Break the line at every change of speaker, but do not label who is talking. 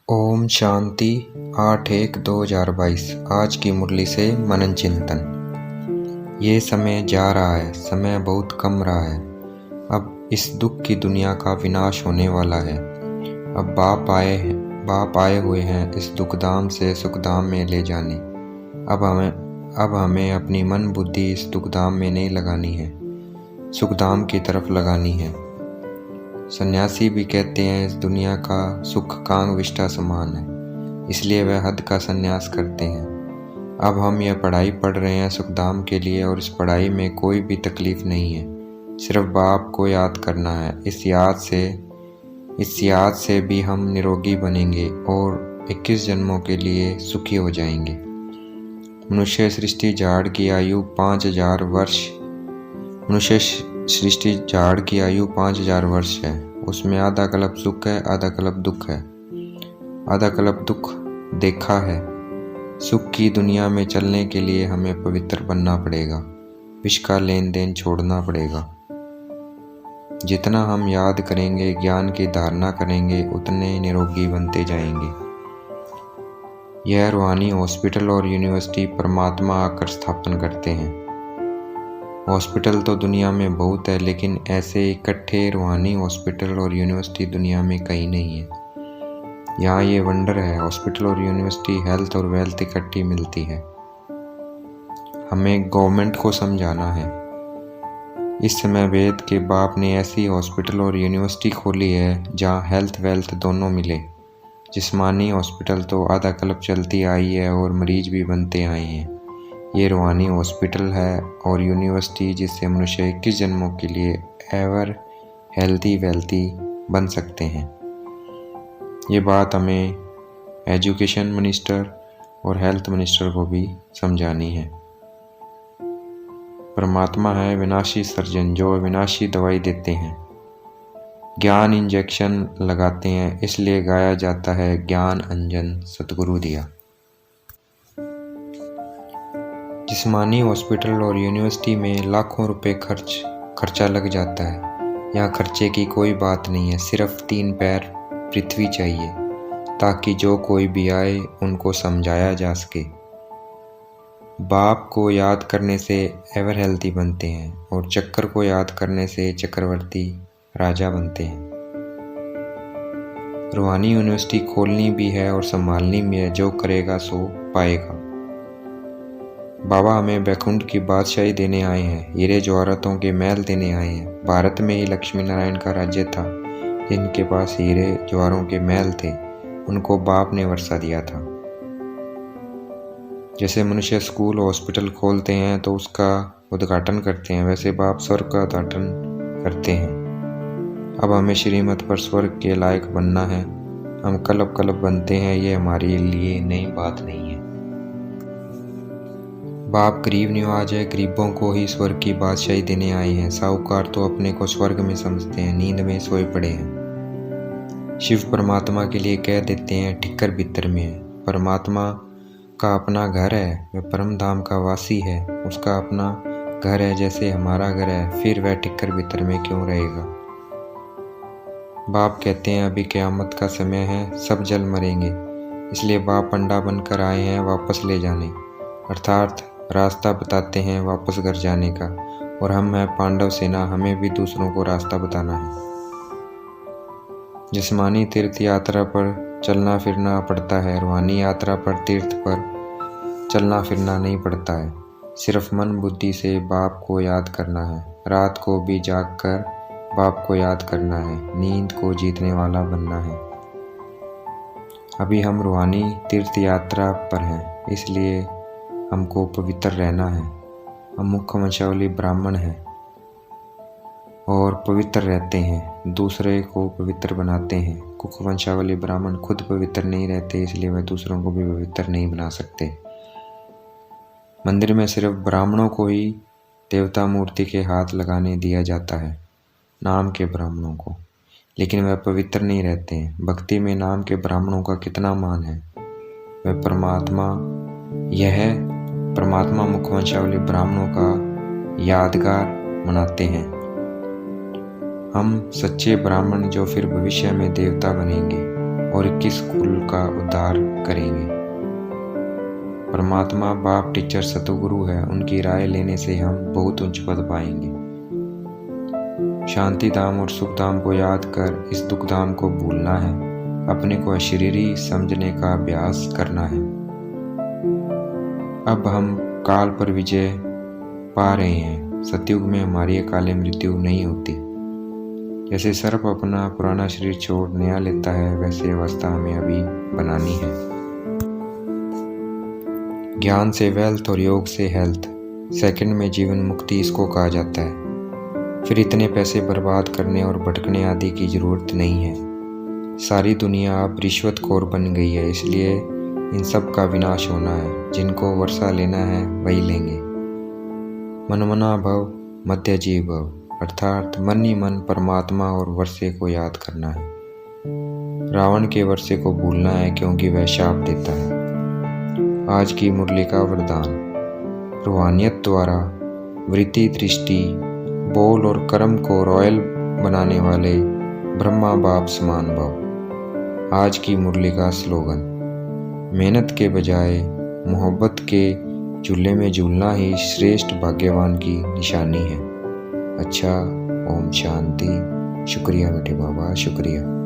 ओम शांति 8/1/2022। आज की मुरली से मनन चिंतन। ये समय जा रहा है, समय बहुत कम रहा है। अब इस दुख की दुनिया का विनाश होने वाला है। अब बाप आए हुए हैं इस दुखधाम से सुखधाम में ले जाने। अब हमें अपनी मन बुद्धि इस दुखधाम में नहीं लगानी है, सुखधाम की तरफ लगानी है। सन्यासी भी कहते हैं इस दुनिया का सुख कांग विष्ठा समान है, इसलिए वह हद का सन्यास करते हैं। अब हम यह पढ़ाई पढ़ रहे हैं सुखधाम के लिए, और इस पढ़ाई में कोई भी तकलीफ नहीं है, सिर्फ बाप को याद करना है। इस याद से भी हम निरोगी बनेंगे और 21 जन्मों के लिए सुखी हो जाएंगे। मनुष्य सृष्टि झाड़ की आयु 5000 वर्ष सृष्टि झाड़ की आयु 5000 वर्ष है। उसमें आधा कल्प सुख है, आधा कल्प दुख है। आधा कल्प दुख देखा है। सुख की दुनिया में चलने के लिए हमें पवित्र बनना पड़ेगा, विष का लेन देन छोड़ना पड़ेगा। जितना हम याद करेंगे, ज्ञान की धारणा करेंगे, उतने निरोगी बनते जाएंगे। यह रूहानी हॉस्पिटल और यूनिवर्सिटी परमात्मा आकर स्थापन करते हैं। हॉस्पिटल तो दुनिया में बहुत है, लेकिन ऐसे इकट्ठे रूहानी हॉस्पिटल और यूनिवर्सिटी दुनिया में कहीं नहीं है। यहाँ ये वंडर है, हॉस्पिटल और यूनिवर्सिटी हेल्थ और वेल्थ इकट्ठी मिलती है। हमें गवर्नमेंट को समझाना है। इस समय वेद के बाप ने ऐसी हॉस्पिटल और यूनिवर्सिटी खोली है जहाँ हेल्थ वेल्थ दोनों मिले। जिस्मानी हॉस्पिटल तो आधा कल्प चलती आई है और मरीज भी बनते आए हैं। ये रूहानी हॉस्पिटल है और यूनिवर्सिटी, जिससे मनुष्य 21 जन्मों के लिए एवर हेल्थी वेल्थी बन सकते हैं। ये बात हमें एजुकेशन मिनिस्टर और हेल्थ मिनिस्टर को भी समझानी है। परमात्मा है विनाशी सर्जन, जो विनाशी दवाई देते हैं। ज्ञान इंजेक्शन लगाते हैं, इसलिए गाया जाता है ज्ञान अंजन सतगुरु दिया। जिस्मानी हॉस्पिटल और यूनिवर्सिटी में लाखों रुपए खर्चा लग जाता है। यहाँ खर्चे की कोई बात नहीं है, सिर्फ 3 पैर पृथ्वी चाहिए, ताकि जो कोई भी आए उनको समझाया जा सके। बाप को याद करने से एवर हेल्थी बनते हैं और चक्कर को याद करने से चक्रवर्ती राजा बनते हैं। रूहानी यूनिवर्सिटी खोलनी भी है और संभालनी भी है। जो करेगा सो पाएगा। बाबा हमें बैकुंठ की बादशाही देने आए हैं, हीरे जवाहरातों के महल देने आए हैं। भारत में ही लक्ष्मी नारायण का राज्य था, जिनके पास हीरे जवाहरों के महल थे, उनको बाप ने वर्षा दिया था। जैसे मनुष्य स्कूल हॉस्पिटल खोलते हैं तो उसका उद्घाटन करते हैं, वैसे बाप स्वर्ग का उद्घाटन करते हैं। अब हमें श्रीमत पर स्वर्ग के लायक बनना है। हम कल्प बनते हैं, ये हमारे लिए नई बात नहीं है। बाप गरीब निवाज है, गरीबों को ही स्वर्ग की बादशाही देने आए हैं। साहूकार तो अपने को स्वर्ग में समझते हैं, नींद में सोए पड़े हैं। शिव परमात्मा के लिए कह देते हैं ठिक्कर भीतर में है। परमात्मा का अपना घर है, वह परम धाम का वासी है। उसका अपना घर है जैसे हमारा घर है, फिर वह ठिक्कर भीतर में क्यों रहेगा। बाप कहते हैं अभी क़यामत का समय है, सब जल मरेंगे, इसलिए बाप अंडा बनकर आए हैं वापस ले जाने, अर्थात रास्ता बताते हैं वापस घर जाने का। और हम हैं पांडव सेना, हमें भी दूसरों को रास्ता बताना है। जिस्मानी तीर्थ यात्रा पर चलना फिरना पड़ता है, रूहानी यात्रा पर तीर्थ पर चलना फिरना नहीं पड़ता है। सिर्फ मन बुद्धि से बाप को याद करना है। रात को भी जाग कर बाप को याद करना है, नींद को जीतने वाला बनना है। अभी हम रूहानी तीर्थ यात्रा पर हैं, इसलिए हमको पवित्र रहना है। हम मुख्य वंशावली ब्राह्मण हैं और पवित्र रहते हैं, दूसरे को पवित्र बनाते हैं। कुख वंशावली ब्राह्मण खुद पवित्र नहीं रहते, इसलिए वह दूसरों को भी पवित्र नहीं बना सकते। मंदिर में सिर्फ ब्राह्मणों को ही देवता मूर्ति के हाथ लगाने दिया जाता है, नाम के ब्राह्मणों को, लेकिन वह पवित्र नहीं रहते हैं। भक्ति में नाम के ब्राह्मणों का कितना मान है। वह परमात्मा मुख्य वंशावली ब्राह्मणों का यादगार मनाते हैं। हम सच्चे ब्राह्मण जो फिर भविष्य में देवता बनेंगे और 21 कुल का उद्धार करेंगे। परमात्मा बाप, टीचर, सतगुरु है, उनकी राय लेने से हम बहुत उच्च पद पाएंगे। शांति धाम और सुख धाम को याद कर इस दुख धाम को भूलना है, अपने को अशरीरी समझने का अभ्यास करना है। अब हम काल पर विजय पा रहे हैं। सतयुग में हमारी अकाले मृत्यु नहीं होती। जैसे सर्प अपना पुराना शरीर छोड़ नया लेता है, वैसे अवस्था हमें अभी बनानी है। ज्ञान से वेल्थ और योग से हेल्थ, सेकंड में जीवन मुक्ति इसको कहा जाता है। फिर इतने पैसे बर्बाद करने और भटकने आदि की जरूरत नहीं है। सारी दुनिया अब रिश्वतखोर बन गई है, इसलिए इन सब का विनाश होना है। जिनको वर्षा लेना है वही लेंगे। मनमना भव मध्यजीव भव, अर्थात मन ही मन परमात्मा और वर्षे को याद करना है। रावण के वर्षे को भूलना है, क्योंकि वह शाप देता है। आज की मुरली का वरदान, रूहानियत द्वारा वृत्ति, दृष्टि, बोल और कर्म को रॉयल बनाने वाले ब्रह्मा बाप समान भव। आज की मुरली का स्लोगन, मेहनत के बजाय मोहब्बत के झूले में झूलना ही श्रेष्ठ भाग्यवान की निशानी है। अच्छा, ओम शांति। शुक्रिया मीठे बाबा, शुक्रिया।